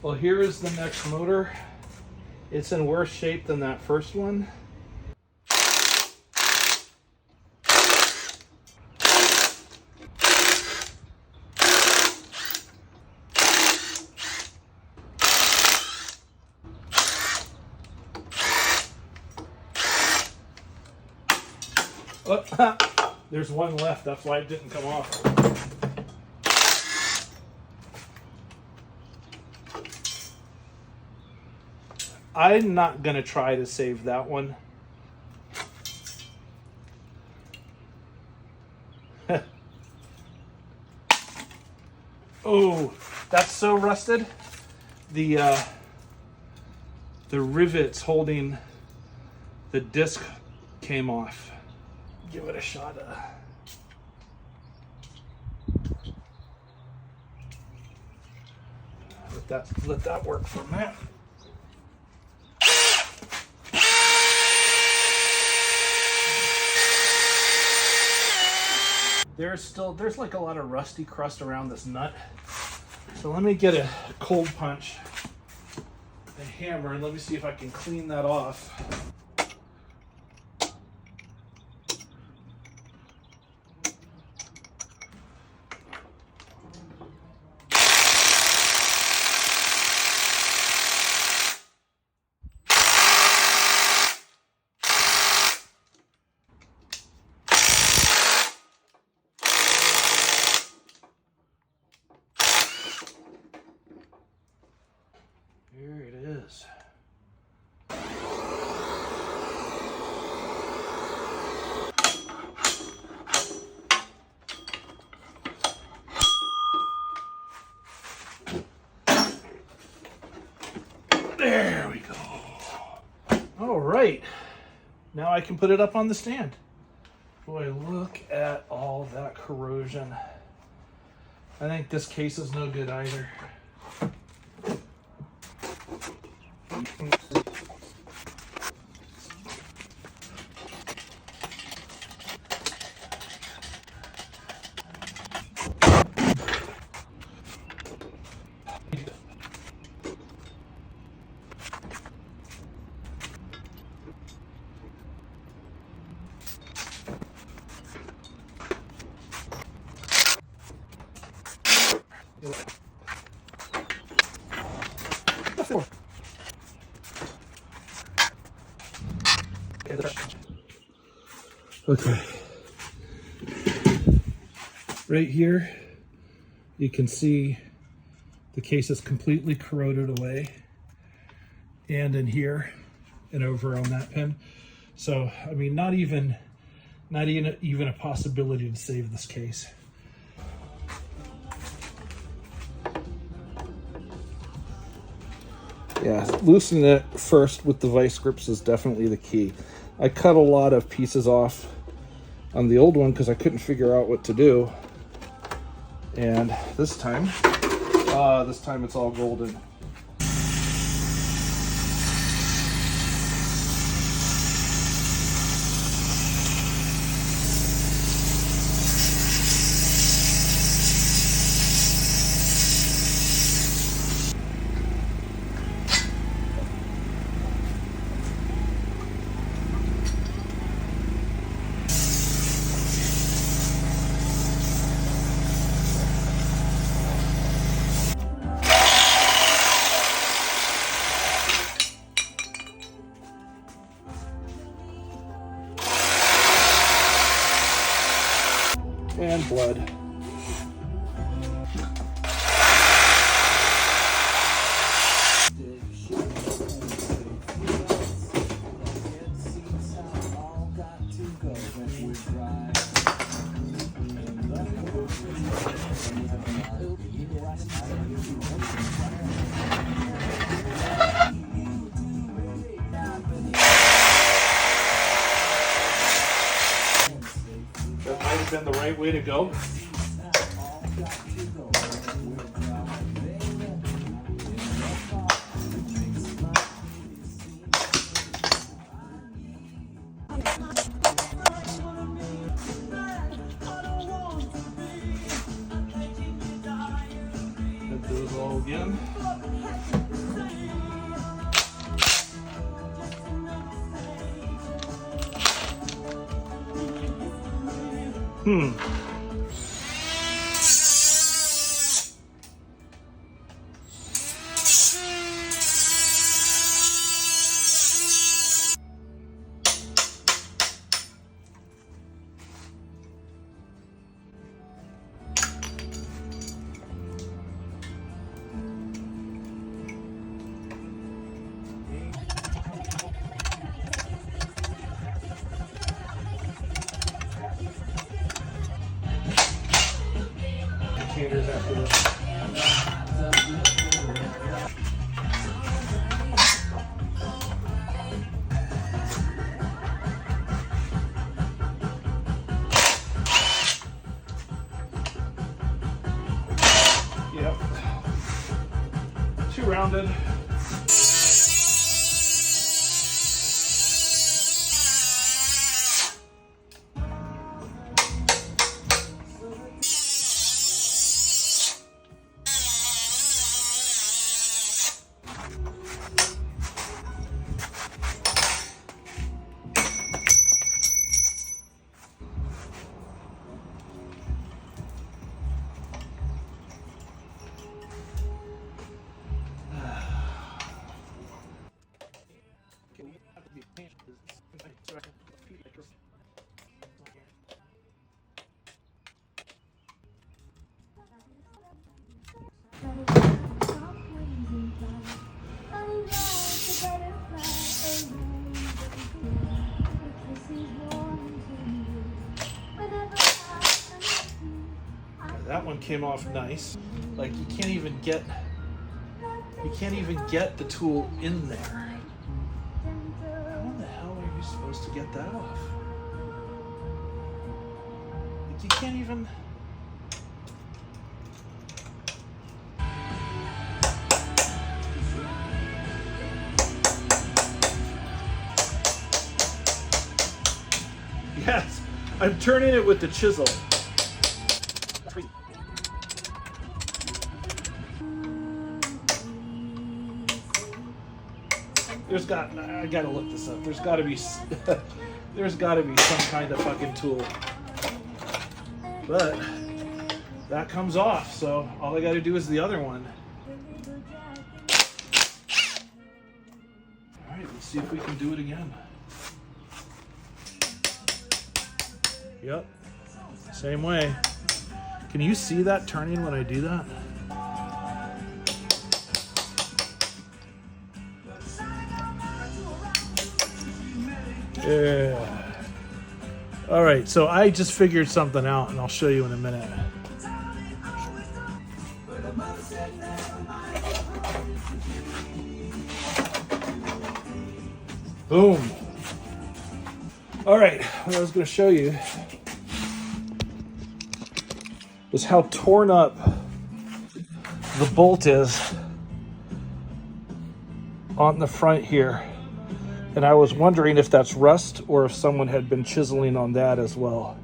Well, here is the next motor. It's in worse shape than that first one. Oh, there's one left, that's why it didn't come off. I'm not gonna try to save that one. Oh, that's so rusted. The rivets holding the disc came off. Give it a shot. Let that work for a minute. There's like a lot of rusty crust around this nut. So let me get a cold punch, a hammer, and let me see if I can clean that off. Here it is. There we go. All right. Now I can put it up on the stand. Boy, look at all that corrosion. I think this case is no good either. Okay. Right here, you can see the case is completely corroded away, and in here and over on that pin. So, I mean, not even a possibility to save this case. Yeah, loosening it first with the vice grips is definitely the key. I cut a lot of pieces off on the old one because I couldn't figure out what to do. And this time it's all golden. And blood. That might have been the right way to go. And do it all again. Indicators after this. Yep. Too rounded. That one came off nice. Like you can't even get the tool in there. How the hell are you supposed to get that off? Like you can't even. Yes, I'm turning it with the chisel. I gotta look this up. There's gotta be some kind of fucking tool. But that comes off, so all I gotta do is the other one. All right, let's see if we can do it again. Yep, same way. Can you see that turning when I do that? Yeah. All right, so I just figured something out, and I'll show you in a minute. Boom. All right, what I was going to show you was how torn up the bolt is on the front here. And I was wondering if that's rust or if someone had been chiseling on that as well.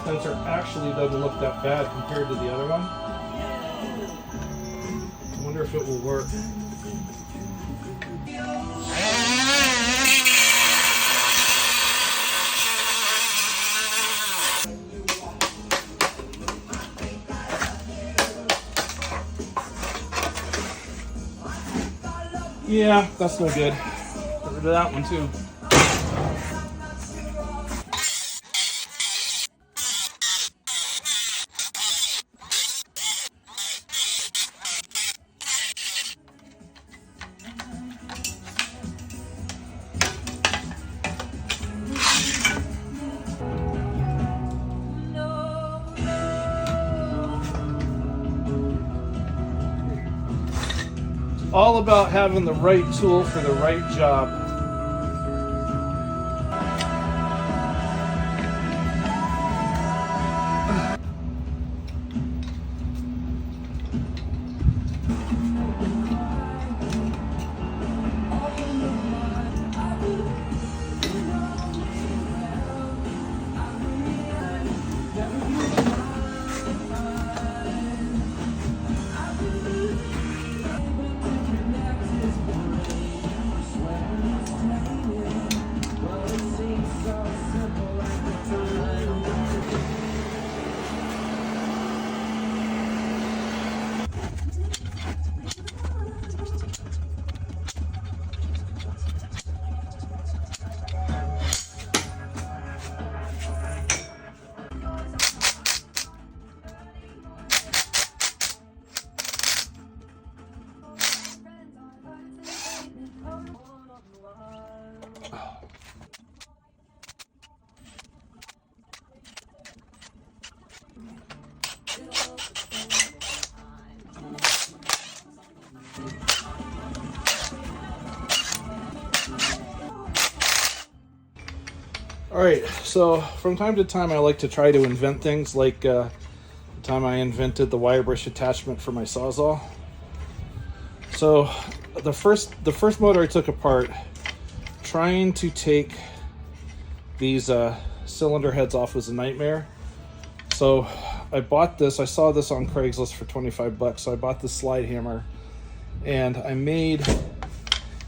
Sensor actually doesn't look that bad compared to the other one. I wonder if it will work. Yeah, that's no good. Get rid of that one too. All about having the right tool for the right job. All right, so from time to time I like to try to invent things, like the time I invented the wire brush attachment for my Sawzall. So the first motor I took apart, trying to take these cylinder heads off was a nightmare. So I bought this, I saw this on Craigslist for 25 bucks, so I bought this slide hammer, and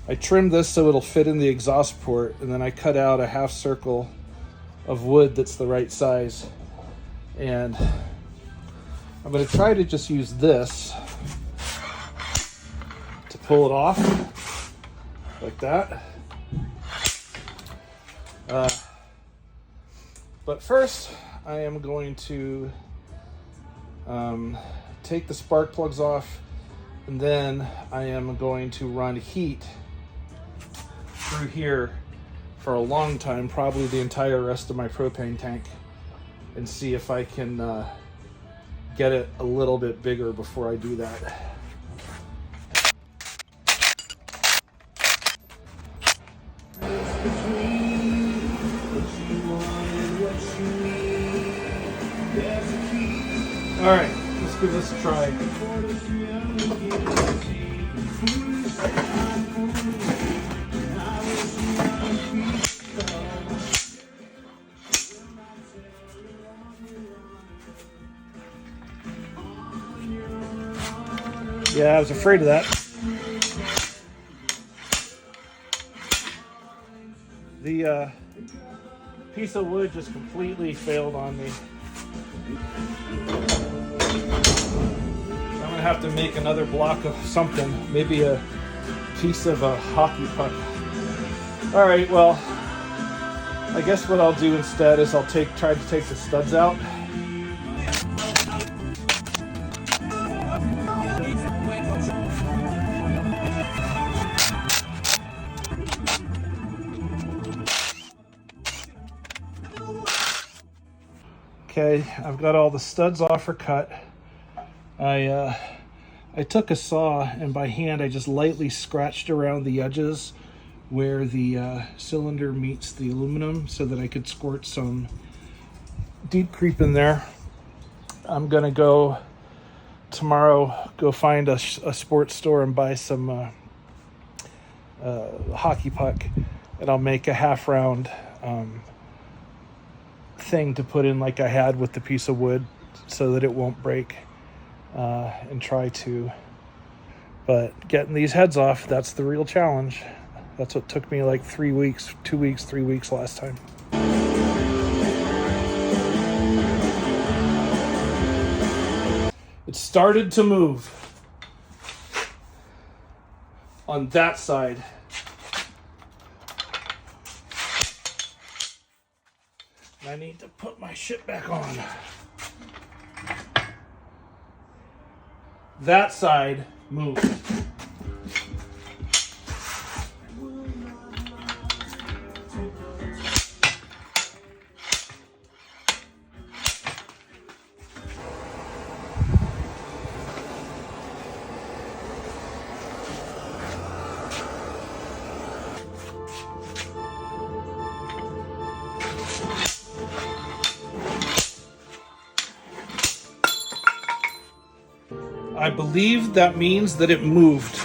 I trimmed this so it'll fit in the exhaust port, and then I cut out a half circle of wood that's the right size. And I'm going to try to just use this to pull it off, like that. But first, I am going to take the spark plugs off, and then I am going to run heat through here for a long time, probably the entire rest of my propane tank, and see if I can get it a little bit bigger before I do that. All right, let's give this a try. Yeah, I was afraid of that. The piece of wood just completely failed on me. I'm gonna have to make another block of something, maybe a piece of a hockey puck. All right, well, I guess what I'll do instead is I'll try to take the studs out. Okay, I've got all the studs off or cut. I took a saw, and by hand I just lightly scratched around the edges where the cylinder meets the aluminum so that I could squirt some deep creep in there. I'm gonna go tomorrow, go find a sports store and buy some hockey puck, and I'll make a half round thing to put in like I had with the piece of wood so that it won't break, and try to, but getting these heads off, that's the real challenge. That's what took me like 3 weeks, 2 weeks, 3 weeks last time. It started to move on that side. I need to put my shit back on. That side moved. I believe that means that it moved.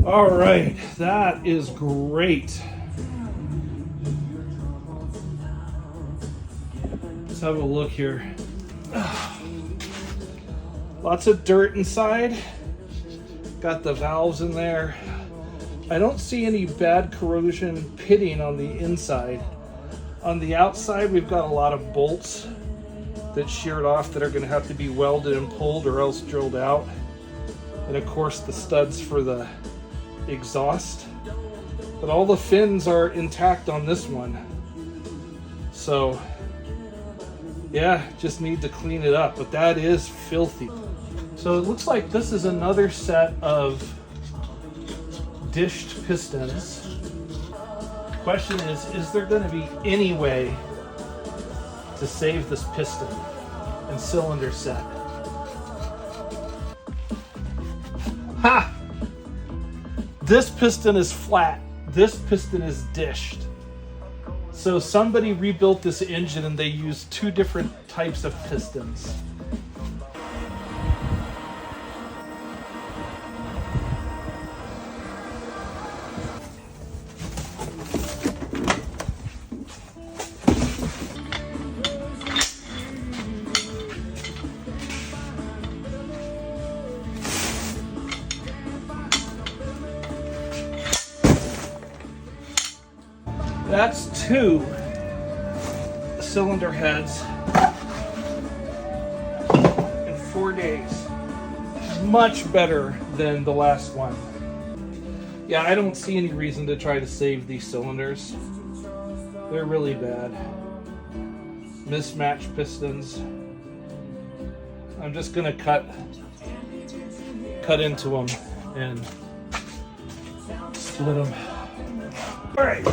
All right, that is great. Let's have a look here. Lots of dirt inside. got the valves in there. I don't see any bad corrosion pitting on the inside. On the outside, we've got a lot of bolts that sheared off that are going to have to be welded and pulled or else drilled out. And of course the studs for the exhaust. But all the fins are intact on this one. So yeah, just need to clean it up, but that is filthy. So it looks like this is another set of dished pistons. Question is there going to be any way to save this piston and cylinder set? Ha! This piston is flat. This piston is dished. So somebody rebuilt this engine and they used two different types of pistons. That's two cylinder heads in 4 days. Much better than the last one. Yeah, I don't see any reason to try to save these cylinders. They're really bad. Mismatched pistons. I'm just gonna cut into them and split them. All right.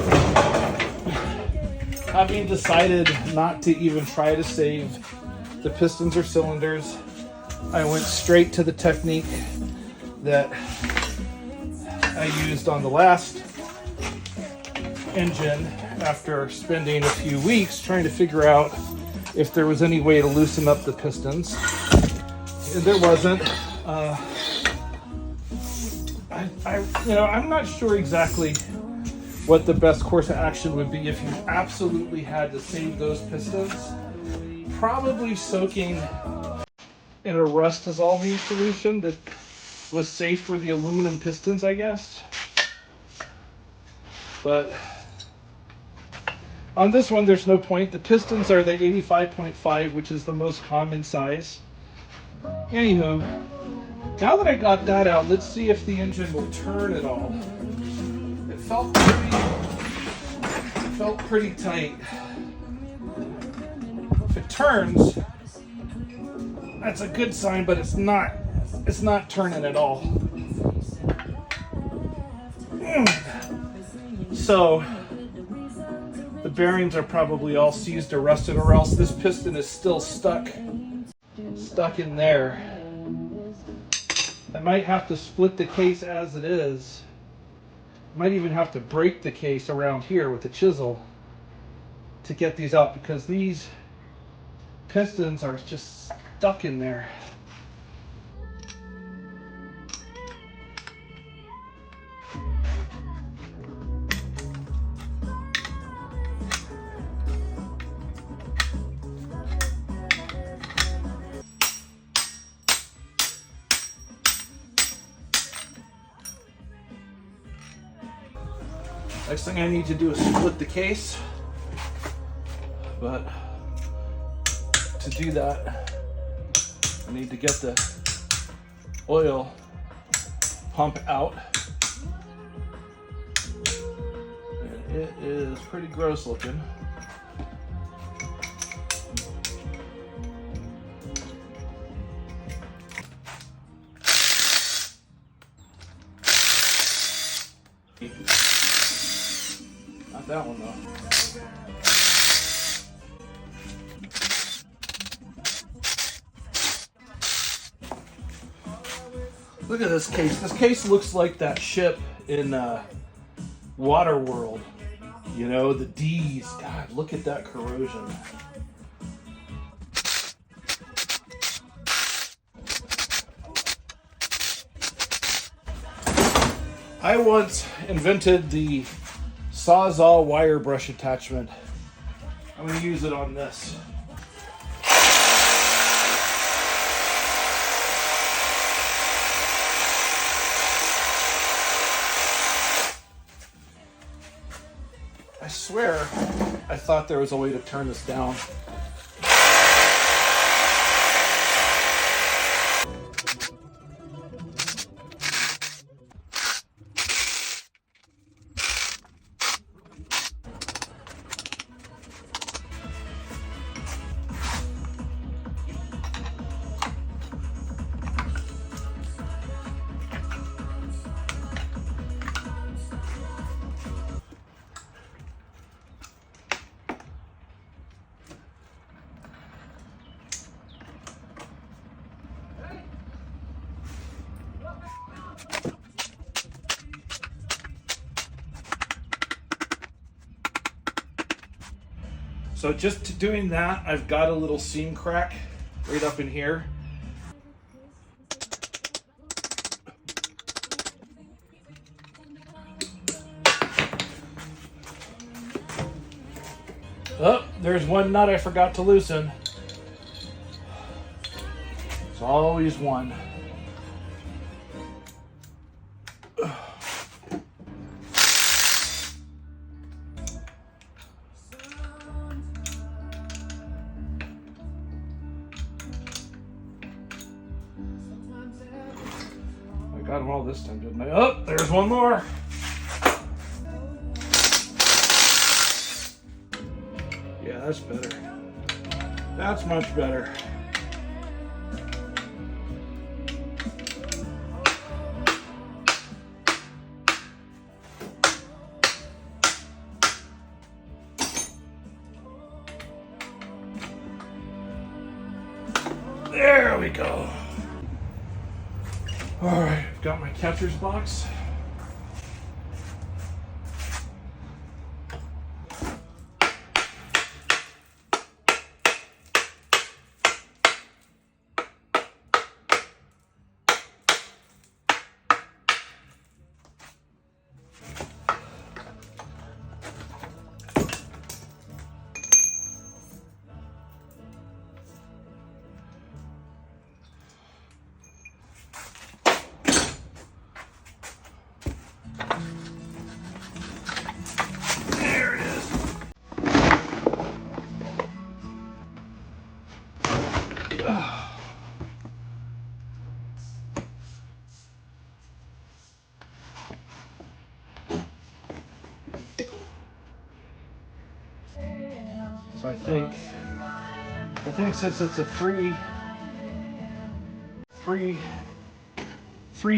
Having decided not to even try to save the pistons or cylinders, I went straight to the technique that I used on the last engine after spending a few weeks trying to figure out if there was any way to loosen up the pistons. And there wasn't. I'm not sure exactly what the best course of action would be if you absolutely had to save those pistons. Probably soaking in a rust dissolving solution that was safe for the aluminum pistons, I guess. But on this one, there's no point. The pistons are the 85.5, which is the most common size. Anywho, now that I got that out, let's see if the engine will turn at all. It felt pretty tight. If it turns, that's a good sign, but it's not turning at all. So the bearings are probably all seized or rusted, or else this piston is still stuck in there. I might have to split the case as it is. Might even have to break the case around here with a chisel to get these out, because these pistons are just stuck in there. Next thing I need to do is split the case, but to do that, I need to get the oil pump out. And it is pretty gross looking. Not that one though. Look at this case. This case looks like that ship in Waterworld. You know, the D's. God, look at that corrosion. I once invented the Sawzall wire brush attachment. I'm going to use it on this. swear I thought there was a way to turn this down. So just doing that, I've got a little seam crack right up in here. Oh, there's one nut I forgot to loosen. It's always one. Got them all this time, didn't I? Oh, there's one more. Yeah, that's better. That's much better. There we go. All right, got my catcher's box. So I think since it's a three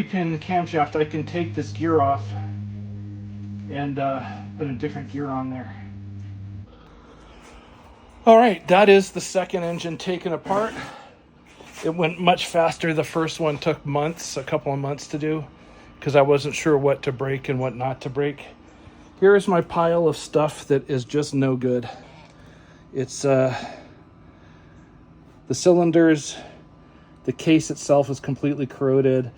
pin camshaft, I can take this gear off and put a different gear on there. All right, that is the second engine taken apart. It went much faster. The first one took months, a couple of months to do, because I wasn't sure what to break and what not to break. Here is my pile of stuff that is just no good. It's the cylinders, the case itself is completely corroded.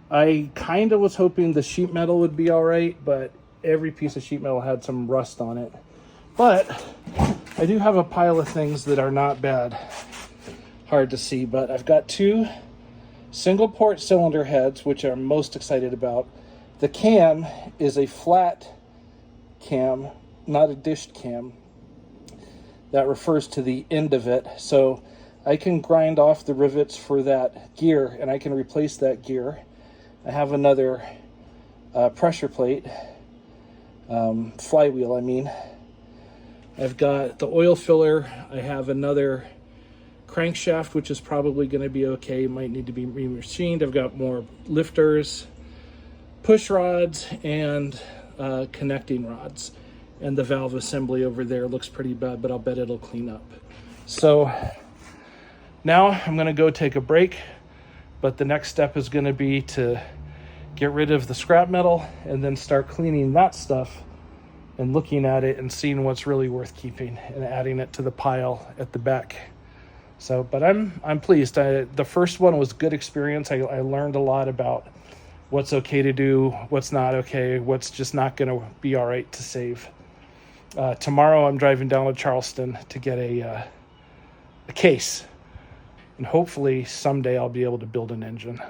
I kind of was hoping the sheet metal would be all right, but every piece of sheet metal had some rust on it. But I do have a pile of things that are not bad. Hard to see, but I've got two single port cylinder heads, which I'm most excited about. The cam is a flat cam, not a dished cam. That refers to the end of it. So I can grind off the rivets for that gear and I can replace that gear. I have another pressure plate, flywheel I mean. I've got the oil filler. I have another crankshaft, which is probably going to be okay. It might need to be remachined. I've got more lifters, push rods, and connecting rods. And the valve assembly over there looks pretty bad, but I'll bet it'll clean up. So now I'm going to go take a break, but the next step is going to be to get rid of the scrap metal and then start cleaning that stuff and looking at it and seeing what's really worth keeping and adding it to the pile at the back. So, but I'm pleased. The first one was a good experience. I learned a lot about what's okay to do, what's not okay, what's just not going to be all right to save. Tomorrow I'm driving down to Charleston to get a case, and hopefully someday I'll be able to build an engine.